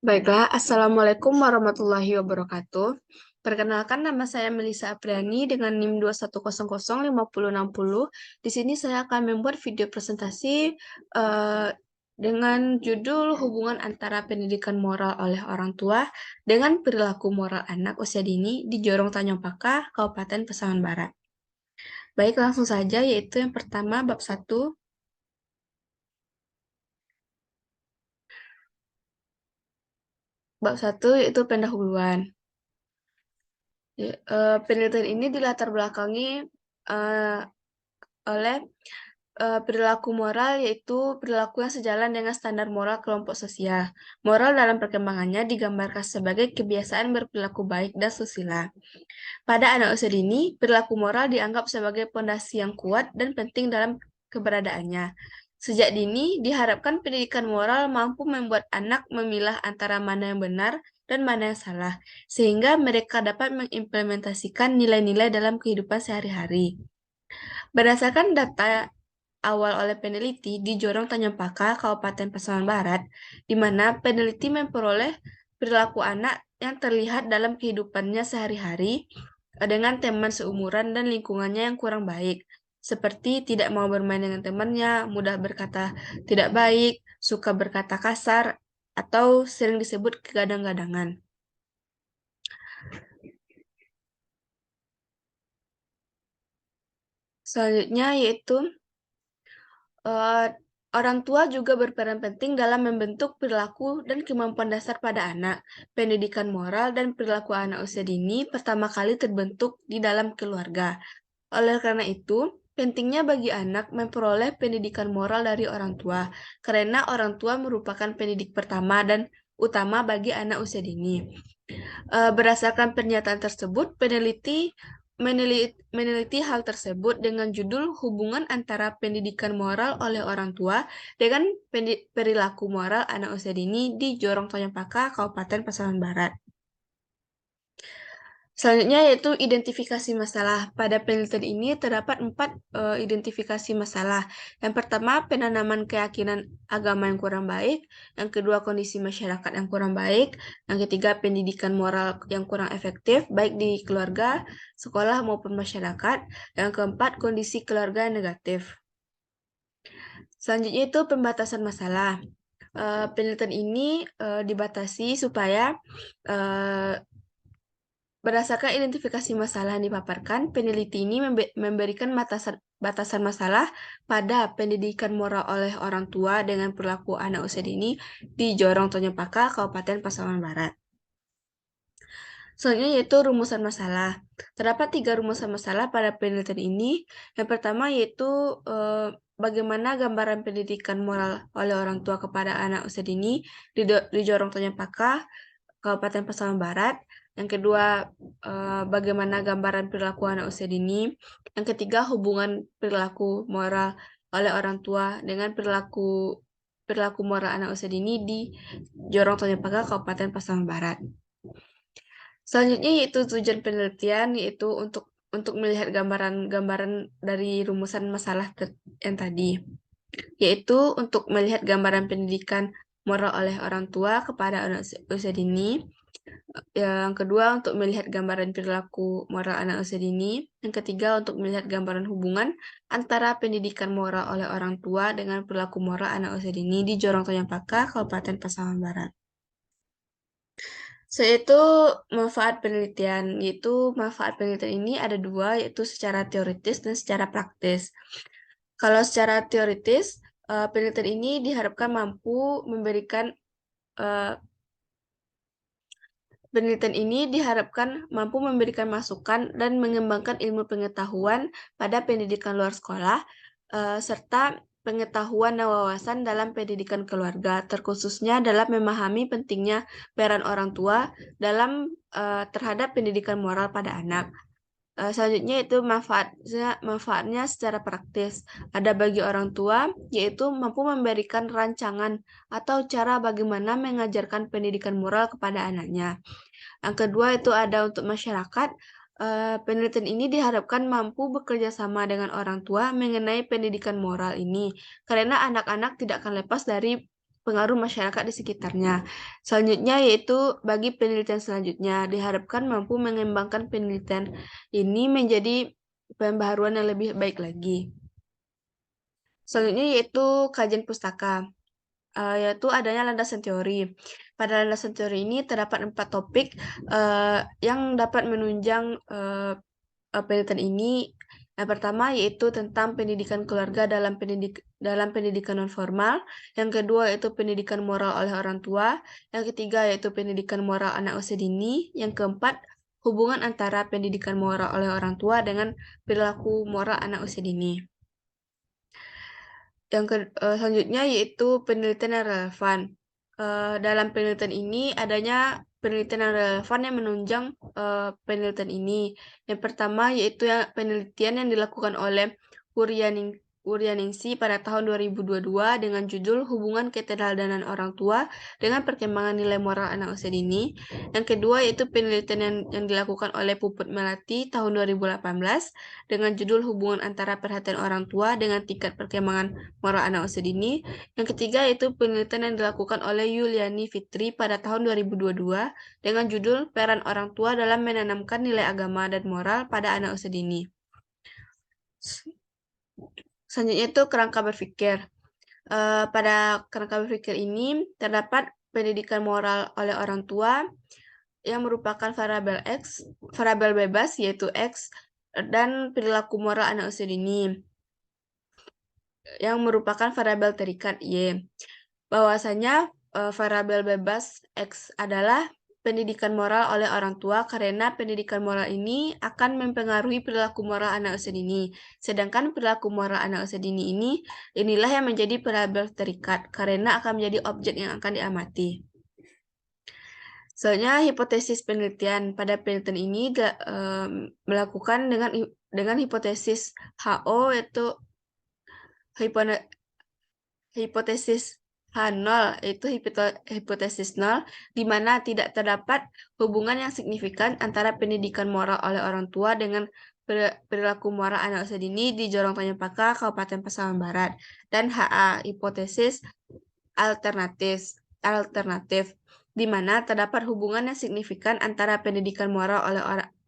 Baiklah, Assalamualaikum warahmatullahi wabarakatuh. Perkenalkan, nama saya Melisa Apriani dengan NIM 21005060. Di sini saya akan membuat video presentasi dengan judul hubungan antara pendidikan moral oleh orang tua dengan perilaku moral anak usia dini di Jorong Tanjung Pakar, Kabupaten Pasaman Barat. Baik, langsung saja, yaitu yang pertama, bab 1. Bab 1 yaitu pendahuluan. Penelitian ini dilatar belakangi eh, oleh perilaku moral, yaitu perilaku yang sejalan dengan standar moral kelompok sosial. Moral dalam perkembangannya digambarkan sebagai kebiasaan berperilaku baik dan susila. Pada anak usia dini, perilaku moral dianggap sebagai pondasi yang kuat dan penting dalam keberadaannya. Sejak dini, diharapkan pendidikan moral mampu membuat anak memilah antara mana yang benar dan mana yang salah, sehingga mereka dapat mengimplementasikan nilai-nilai dalam kehidupan sehari-hari. Berdasarkan data awal oleh peneliti di Jorong Tanjung Pakar, Kabupaten Pasaman Barat, di mana peneliti memperoleh perilaku anak yang terlihat dalam kehidupannya sehari-hari dengan teman seumuran dan lingkungannya yang kurang baik, seperti tidak mau bermain dengan temannya, mudah berkata tidak baik, suka berkata kasar, atau sering disebut kegadang-gadangan. Selanjutnya yaitu Eh, orang tua juga berperan penting dalam membentuk perilaku dan kemampuan dasar pada anak. Pendidikan moral dan perilaku anak usia dini pertama kali terbentuk di dalam keluarga. Oleh karena itu, pentingnya bagi anak memperoleh pendidikan moral dari orang tua, karena orang tua merupakan pendidik pertama dan utama bagi anak usia dini. Berdasarkan pernyataan tersebut, meneliti hal tersebut dengan judul hubungan antara pendidikan moral oleh orang tua dengan perilaku moral anak usia dini di Jorong Toyopaka, Kabupaten Pasaman Barat. Selanjutnya yaitu identifikasi masalah. Pada penelitian ini terdapat 4 identifikasi masalah. Yang pertama, penanaman keyakinan agama yang kurang baik. Yang kedua, kondisi masyarakat yang kurang baik. Yang ketiga, pendidikan moral yang kurang efektif, baik di keluarga, sekolah, maupun masyarakat. Yang keempat, kondisi keluarga yang negatif. Selanjutnya itu pembatasan masalah. Penelitian ini dibatasi supaya berdasarkan identifikasi masalah yang dipaparkan, peneliti ini memberikan batasan masalah pada pendidikan moral oleh orang tua dengan perilaku anak usia dini di Jorong Tonyopaka, Kabupaten Pasaman Barat. Selanjutnya yaitu rumusan masalah. Terdapat 3 rumusan masalah pada penelitian ini. Yang pertama yaitu bagaimana gambaran pendidikan moral oleh orang tua kepada anak usia dini di Jorong Tonyopaka, Kabupaten Pasaman Barat. Yang kedua, bagaimana gambaran perilaku anak usia dini. Yang ketiga, hubungan perilaku moral oleh orang tua dengan perilaku moral anak usia dini di Jorong Tonyopaka, Kabupaten Pasaman Barat. Selanjutnya yaitu tujuan penelitian, yaitu untuk melihat gambaran dari rumusan masalah yang tadi, yaitu untuk melihat gambaran pendidikan moral oleh orang tua kepada anak usia dini. Yang kedua, untuk melihat gambaran perilaku moral anak usia dini. Yang ketiga, untuk melihat gambaran hubungan antara pendidikan moral oleh orang tua dengan perilaku moral anak usia dini di Jorong Toyopaka, Kabupaten Pasaman Barat. Yaitu manfaat penelitian, yaitu manfaat penelitian ini ada 2, yaitu secara teoritis dan secara praktis. Kalau secara teoritis, penelitian ini diharapkan mampu memberikan masukan dan mengembangkan ilmu pengetahuan pada pendidikan luar sekolah, serta pengetahuan dan wawasan dalam pendidikan keluarga, terkhususnya dalam memahami pentingnya peran orang tua dalam terhadap pendidikan moral pada anak. Selanjutnya itu manfaatnya secara praktis. Ada bagi orang tua, yaitu mampu memberikan rancangan atau cara bagaimana mengajarkan pendidikan moral kepada anaknya. Yang kedua itu ada untuk masyarakat. Penelitian ini diharapkan mampu bekerja sama dengan orang tua mengenai pendidikan moral ini, karena anak-anak tidak akan lepas dari pengaruh masyarakat di sekitarnya. Selanjutnya yaitu bagi penelitian selanjutnya, diharapkan mampu mengembangkan penelitian ini menjadi pembaharuan yang lebih baik lagi. Selanjutnya yaitu kajian pustaka, yaitu adanya landasan teori. Pada landasan teori ini terdapat 4 topik yang dapat menunjang penelitian ini. Yang pertama yaitu tentang pendidikan keluarga dalam pendidikan non formal. Yang kedua yaitu pendidikan moral oleh orang tua. Yang ketiga yaitu pendidikan moral anak usia dini. Yang keempat, hubungan antara pendidikan moral oleh orang tua dengan perilaku moral anak usia dini. Selanjutnya yaitu penelitian yang relevan. Dalam penelitian ini adanya penelitian yang relevan yang menunjang penelitian ini. Yang pertama yaitu penelitian yang dilakukan oleh Wuryaningsi pada tahun 2022 dengan judul Hubungan Keteladanan Orang Tua dengan Perkembangan Nilai Moral Anak Usia Dini. Yang kedua yaitu penelitian yang dilakukan oleh Puput Melati tahun 2018 dengan judul Hubungan Antara Perhatian Orang Tua dengan Tingkat Perkembangan Moral Anak Usia Dini. Yang ketiga yaitu penelitian yang dilakukan oleh Yuliani Fitri pada tahun 2022 dengan judul Peran Orang Tua dalam Menanamkan Nilai Agama dan Moral pada Anak Usia Dini. Selanjutnya itu kerangka berpikir. Pada kerangka berpikir ini terdapat pendidikan moral oleh orang tua yang merupakan variabel bebas yaitu X, dan perilaku moral anak usia dini yang merupakan variabel terikat Y. Bahwasanya variabel bebas X adalah pendidikan moral oleh orang tua karena pendidikan moral ini akan mempengaruhi perilaku moral anak usia dini. Sedangkan perilaku moral anak usia dini inilah yang menjadi variabel terikat karena akan menjadi objek yang akan diamati. Soalnya hipotesis penelitian pada penelitian ini melakukan dengan hipotesis HO yaitu hipotesis H0 yaitu hipotesis 0 di mana tidak terdapat hubungan yang signifikan antara pendidikan moral oleh orang tua dengan perilaku moral anak usia dini di Jorong Tanjung Kabupaten Pasaman Barat, dan HA hipotesis alternatif di mana terdapat hubungan yang signifikan antara pendidikan moral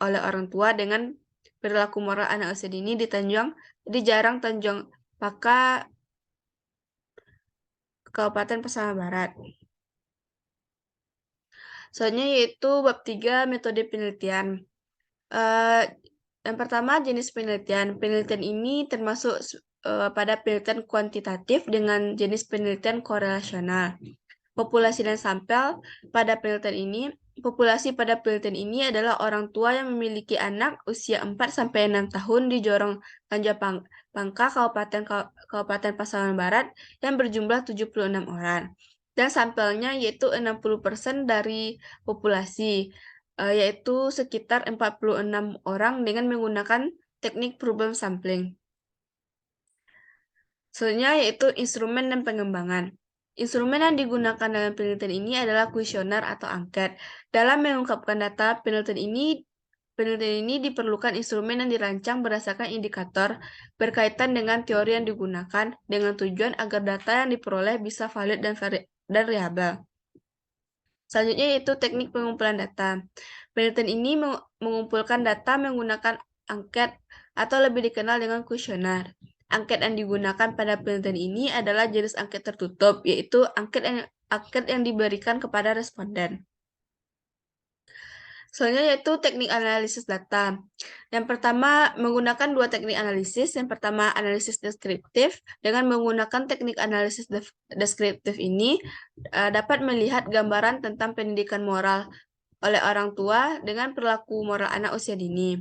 oleh orang tua dengan perilaku moral anak usia dini di Jarang Tanjung Paka Kabupaten Pasaman Barat. Soalnya yaitu bab 3 metode penelitian. Yang pertama jenis penelitian. Penelitian ini termasuk pada penelitian kuantitatif dengan jenis penelitian korelasional. Populasi dan sampel pada penelitian ini adalah orang tua yang memiliki anak usia 4-6 tahun di Jorong Tanjung Pangka Kabupaten Pasaman Barat yang berjumlah 76 orang. Dan sampelnya yaitu 60% dari populasi, yaitu sekitar 46 orang dengan menggunakan teknik problem sampling. Selanjutnya yaitu instrumen dan pengembangan. Instrumen yang digunakan dalam penelitian ini adalah kuesioner atau angket. Dalam mengungkapkan data penelitian ini diperlukan instrumen yang dirancang berdasarkan indikator berkaitan dengan teori yang digunakan dengan tujuan agar data yang diperoleh bisa valid dan reliabel. Selanjutnya yaitu teknik pengumpulan data. Penelitian ini mengumpulkan data menggunakan angket atau lebih dikenal dengan kuesioner. Angket yang digunakan pada penelitian ini adalah jenis angket tertutup, yaitu angket yang diberikan kepada responden. Selanjutnya yaitu teknik analisis data. Yang pertama menggunakan 2 teknik analisis. Yang pertama analisis deskriptif. Dengan menggunakan teknik analisis deskriptif ini dapat melihat gambaran tentang pendidikan moral oleh orang tua dengan perilaku moral anak usia dini.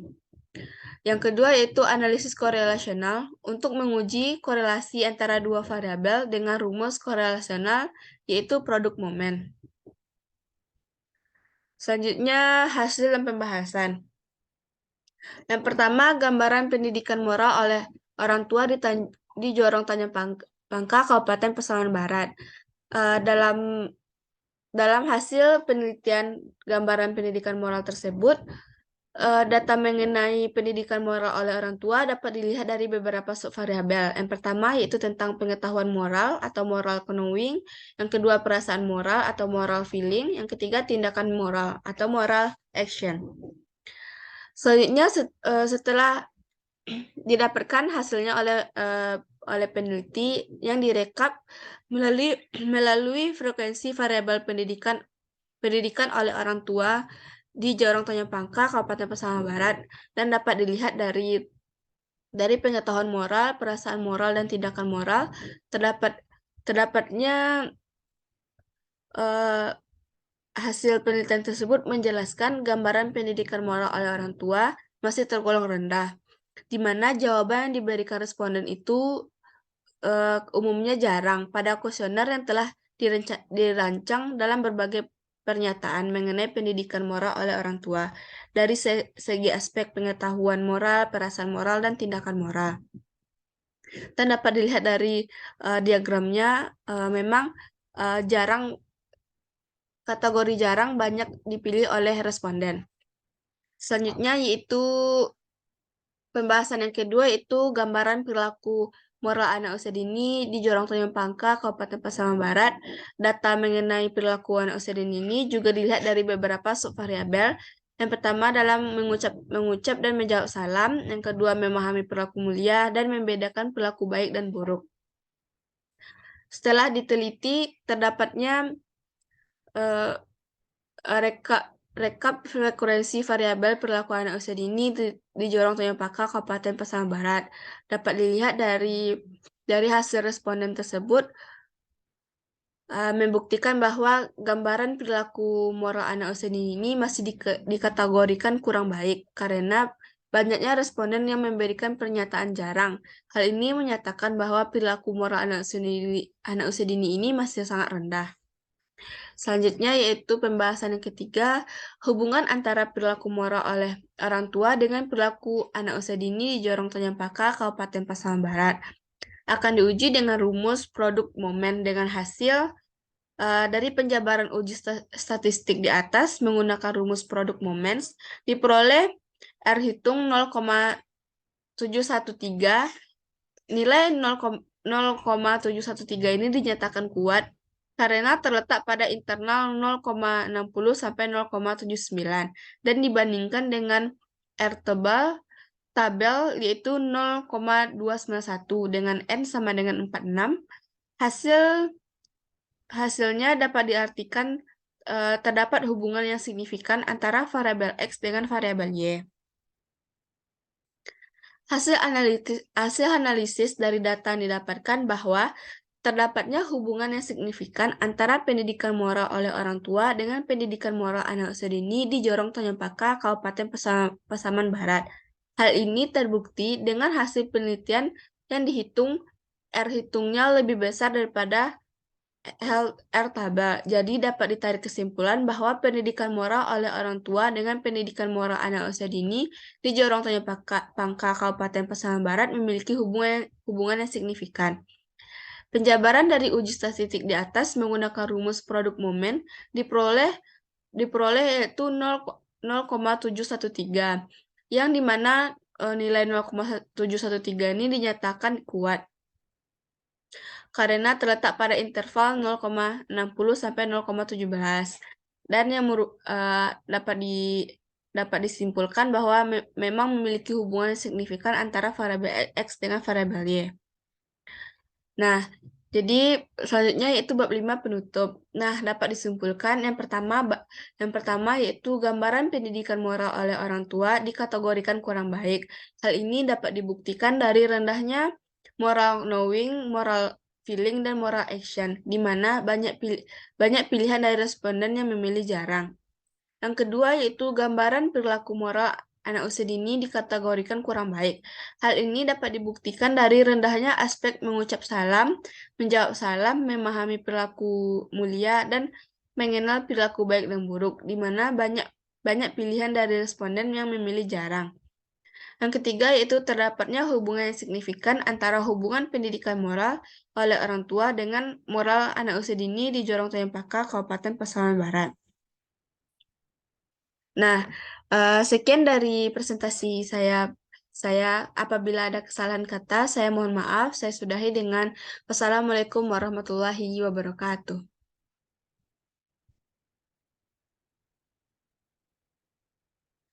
Yang kedua yaitu analisis korelasional untuk menguji korelasi antara 2 variabel dengan rumus korelasional yaitu produk momen. Selanjutnya hasil dan pembahasan. Yang pertama gambaran pendidikan moral oleh orang tua di Jorong Tanjung Pangka Kabupaten Pasaman Barat. Dalam hasil penelitian gambaran pendidikan moral tersebut Data mengenai pendidikan moral oleh orang tua dapat dilihat dari beberapa subvariabel. Yang pertama yaitu tentang pengetahuan moral atau moral knowing, yang kedua perasaan moral atau moral feeling, yang ketiga tindakan moral atau moral action. Selanjutnya setelah didapatkan hasilnya oleh peneliti yang direkap melalui frekuensi variabel pendidikan oleh orang tua di Jorong Tanjung Pangkah, Kabupaten Pasaman Barat, dan dapat dilihat dari pengetahuan moral, perasaan moral, dan tindakan moral, terdapatnya eh, hasil penelitian tersebut menjelaskan gambaran pendidikan moral oleh orang tua masih tergolong rendah, di mana jawaban yang diberikan responden itu umumnya jarang pada kuesioner yang telah dirancang dalam berbagai pernyataan mengenai pendidikan moral oleh orang tua dari segi aspek pengetahuan moral, perasaan moral, dan tindakan moral. Dan dapat dilihat dari diagramnya, memang kategori jarang banyak dipilih oleh responden. Selanjutnya yaitu pembahasan yang kedua yaitu gambaran perilaku moral anak usia dini di Jorong Tanjung Pangkah, Kabupaten Pasaman Barat. Data mengenai perilaku anak usia dini ini juga dilihat dari beberapa subvariabel. Yang pertama dalam mengucap dan menjawab salam. Yang kedua memahami perilaku mulia dan membedakan perilaku baik dan buruk. Setelah diteliti, terdapatnya eh, rekap frekuensi variabel perilaku anak usia dini di Jorong Tanjung Pakar, Kabupaten Pasaman Barat. Dapat dilihat dari hasil responden tersebut membuktikan bahwa gambaran perilaku moral anak usia dini ini masih dikategorikan kurang baik karena banyaknya responden yang memberikan pernyataan jarang. Hal ini menyatakan bahwa perilaku moral anak usia dini ini masih sangat rendah. Selanjutnya yaitu pembahasan yang ketiga, hubungan antara perilaku moral oleh orang tua dengan perilaku anak usia dini di Jorong Tanjung Pakar, Kabupaten Pasaman Barat. Akan diuji dengan rumus produk momen dengan hasil dari penjabaran uji statistik di atas menggunakan rumus produk momen diperoleh R hitung 0,713, nilai 0,713 ini dinyatakan kuat karena terletak pada internal 0,60 sampai 0,79 dan dibandingkan dengan R tabel yaitu 0,291 dengan N sama dengan 46. Hasilnya dapat diartikan terdapat hubungan yang signifikan antara variabel X dengan variabel Y. Hasil analisis dari data yang didapatkan bahwa terdapatnya hubungan yang signifikan antara pendidikan moral oleh orang tua dengan pendidikan moral anak usia dini di Jorong Tanjung Pakar, Kabupaten Pasaman Barat. Hal ini terbukti dengan hasil penelitian yang dihitung R hitungnya lebih besar daripada R-taba. Jadi dapat ditarik kesimpulan bahwa pendidikan moral oleh orang tua dengan pendidikan moral anak usia dini di Jorong Tanjung Pangkah, Kabupaten Pasaman Barat memiliki hubungan yang signifikan. Penjabaran dari uji statistik di atas menggunakan rumus produk momen diperoleh yaitu 0,713, yang dimana nilai 0,713 ini dinyatakan kuat karena terletak pada interval 0,60 sampai 0,17 dan yang dapat disimpulkan bahwa memang memiliki hubungan signifikan antara variabel X dengan variabel Y. Nah, jadi selanjutnya yaitu bab 5 penutup. Nah, dapat disimpulkan yang pertama yaitu gambaran pendidikan moral oleh orang tua dikategorikan kurang baik. Hal ini dapat dibuktikan dari rendahnya moral knowing, moral feeling, dan moral action, di mana banyak pilihan dari responden yang memilih jarang. Yang kedua yaitu gambaran perilaku moral anak usia dini dikategorikan kurang baik. Hal ini dapat dibuktikan dari rendahnya aspek mengucap salam, menjawab salam, memahami perilaku mulia, dan mengenal perilaku baik dan buruk, di mana banyak pilihan dari responden yang memilih jarang. Yang ketiga yaitu terdapatnya hubungan yang signifikan antara hubungan pendidikan moral oleh orang tua dengan moral anak usia dini di Jorong Tanjung Pakar, Kabupaten Pasaman Barat. Nah, Sekian dari presentasi saya. Saya apabila ada kesalahan kata, saya mohon maaf. Saya sudahi dengan wassalamualaikum warahmatullahi wabarakatuh.